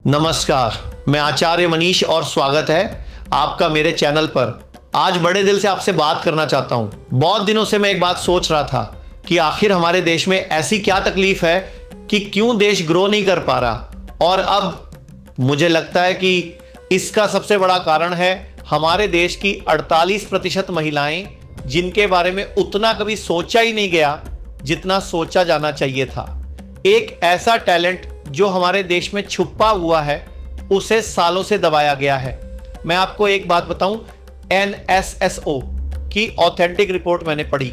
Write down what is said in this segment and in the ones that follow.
नमस्कार, मैं आचार्य मनीष और स्वागत है आपका मेरे चैनल पर। आज बड़े दिल से आपसे बात करना चाहता हूं। बहुत दिनों से मैं एक बात सोच रहा था कि आखिर हमारे देश में ऐसी क्या तकलीफ है कि क्यों देश ग्रो नहीं कर पा रहा। और अब मुझे लगता है कि इसका सबसे बड़ा कारण है हमारे देश की 48% महिलाएं, जिनके बारे में उतना कभी सोचा ही नहीं गया जितना सोचा जाना चाहिए था। एक ऐसा टैलेंट जो हमारे देश में छुपा हुआ है, उसे सालों से दबाया गया है। मैं आपको एक बात बताऊं, NSSO की ऑथेंटिक रिपोर्ट मैंने पढ़ी।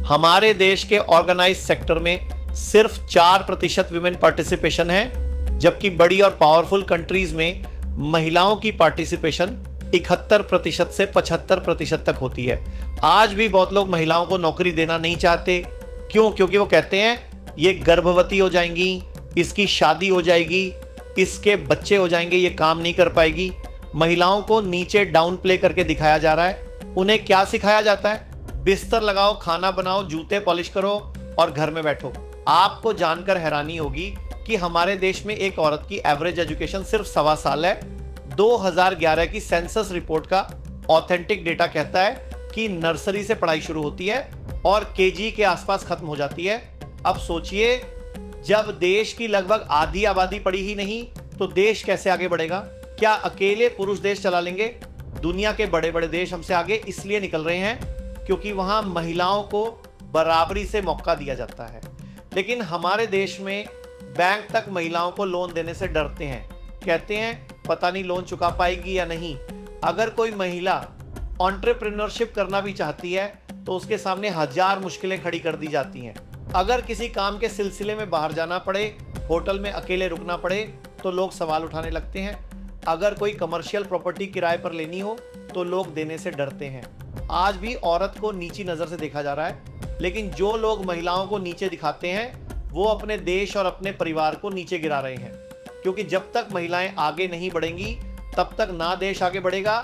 हमारे देश के ऑर्गेनाइज सेक्टर में सिर्फ 4% विमेन पार्टिसिपेशन है, जबकि बड़ी और पावरफुल कंट्रीज में महिलाओं की पार्टिसिपेशन 71% से 75% तक होती है। आज भी बहुत लोग महिलाओं को नौकरी देना नहीं चाहते। क्यों? क्योंकि वो कहते हैं ये गर्भवती हो जाएंगी, इसकी शादी हो जाएगी, इसके बच्चे हो जाएंगे, ये काम नहीं कर पाएगी। महिलाओं को नीचे डाउन प्ले करके दिखाया जा रहा है। उन्हें क्या सिखाया जाता है? बिस्तर लगाओ, खाना बनाओ, जूते पॉलिश करो और घर में बैठो। आपको जानकर हैरानी होगी कि हमारे देश में एक औरत की एवरेज एजुकेशन सिर्फ 1.25 साल है। 2011 की सेंसस रिपोर्ट का ऑथेंटिक डेटा कहता है कि नर्सरी से पढ़ाई शुरू होती है और केजी के आसपास खत्म हो जाती है। अब सोचिए, जब देश की लगभग आधी आबादी पढ़ी ही नहीं तो देश कैसे आगे बढ़ेगा? क्या अकेले पुरुष देश चला लेंगे? दुनिया के बड़े बड़े देश हमसे आगे इसलिए निकल रहे हैं क्योंकि वहां महिलाओं को बराबरी से मौका दिया जाता है। लेकिन हमारे देश में बैंक तक महिलाओं को लोन देने से डरते हैं। कहते हैं पता नहीं लोन चुका पाएगी या नहीं। अगर कोई महिला एंटरप्रेन्योरशिप करना भी चाहती है तो उसके सामने 1000 मुश्किलें खड़ी कर दी जाती हैं। अगर किसी काम के सिलसिले में बाहर जाना पड़े, होटल में अकेले रुकना पड़े, तो लोग सवाल उठाने लगते हैं। अगर कोई कमर्शियल प्रॉपर्टी किराए पर लेनी हो तो लोग देने से डरते हैं। आज भी औरत को नीची नज़र से देखा जा रहा है, लेकिन जो लोग महिलाओं को नीचे दिखाते हैं वो अपने देश और अपने परिवार को नीचे गिरा रहे हैं। क्योंकि जब तक महिलाएं आगे नहीं बढ़ेंगी तब तक ना देश आगे बढ़ेगा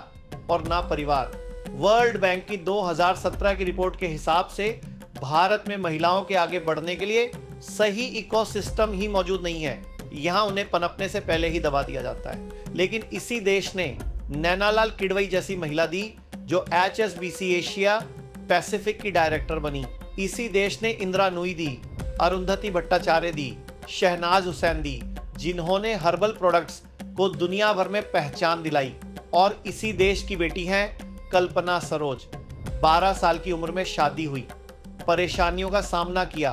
और ना परिवार। वर्ल्ड बैंक की 2017 की रिपोर्ट के हिसाब से भारत में महिलाओं के आगे बढ़ने के लिए सही इकोसिस्टम ही मौजूद नहीं है। यहाँ उन्हें पनपने से पहले ही दबा दिया जाता है। लेकिन इसी देश ने नैनालाल किडवई जैसी महिला दी जो HSBC एशिया पैसिफिक की डायरेक्टर बनी। इसी देश ने इंदिरा नूई दी, अरुंधति भट्टाचार्य दी, शहनाज हुसैन दी, जिन्होंने हर्बल प्रोडक्ट्स को दुनिया भर में पहचान दिलाई। और इसी देश की बेटी हैं कल्पना सरोज। 12 साल की उम्र में शादी हुई, परेशानियों का सामना किया,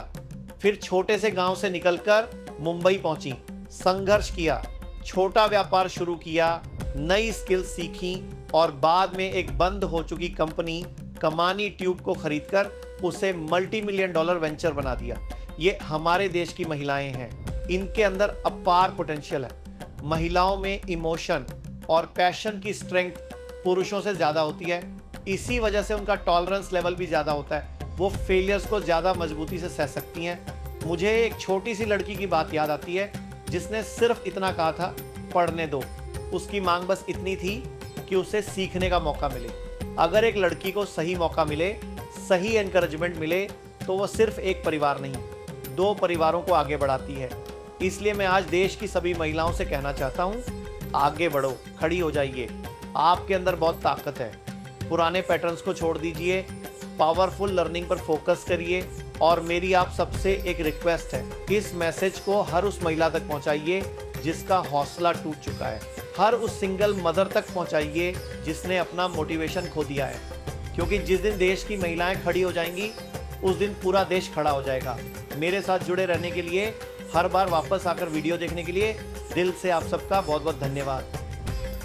फिर छोटे से गांव से निकलकर मुंबई पहुंची, संघर्ष किया, छोटा व्यापार शुरू किया, नई स्किल सीखी और बाद में एक बंद हो चुकी कंपनी कमानी ट्यूब को खरीदकर उसे $multi-million वेंचर बना दिया। ये हमारे देश की महिलाएं हैं। इनके अंदर अपार पोटेंशियल है। महिलाओं में इमोशन और पैशन की स्ट्रेंथ पुरुषों से ज़्यादा होती है। इसी वजह से उनका टॉलरेंस लेवल भी ज़्यादा होता है। वो फेलियर्स को ज़्यादा मजबूती से सह सकती हैं। मुझे एक छोटी सी लड़की की बात याद आती है जिसने सिर्फ इतना कहा था, पढ़ने दो। उसकी मांग बस इतनी थी कि उसे सीखने का मौका मिले। अगर एक लड़की को सही मौका मिले, सही एनकरेजमेंट मिले, तो वो सिर्फ एक परिवार नहीं, 2 परिवारों को आगे बढ़ाती है। इसलिए मैं आज देश की सभी महिलाओं से कहना चाहता हूँ, आगे बढ़ो, खड़ी हो जाइए। आपके अंदर बहुत ताकत है। पुराने पैटर्न्स को छोड़ दीजिए, पावरफुल लर्निंग पर फोकस करिए। और मेरी आप सबसे एक रिक्वेस्ट है, इस मैसेज को हर उस महिला तक पहुंचाइए जिसका हौसला टूट चुका है। हर उस सिंगल मदर तक पहुंचाइए जिसने अपना मोटिवेशन खो दिया है। क्योंकि जिस दिन देश की महिलाएं खड़ी हो जाएंगी, उस दिन पूरा देश खड़ा हो जाएगा। मेरे साथ जुड़े रहने के लिए, हर बार वापस आकर वीडियो देखने के लिए दिल से आप सबका बहुत बहुत धन्यवाद।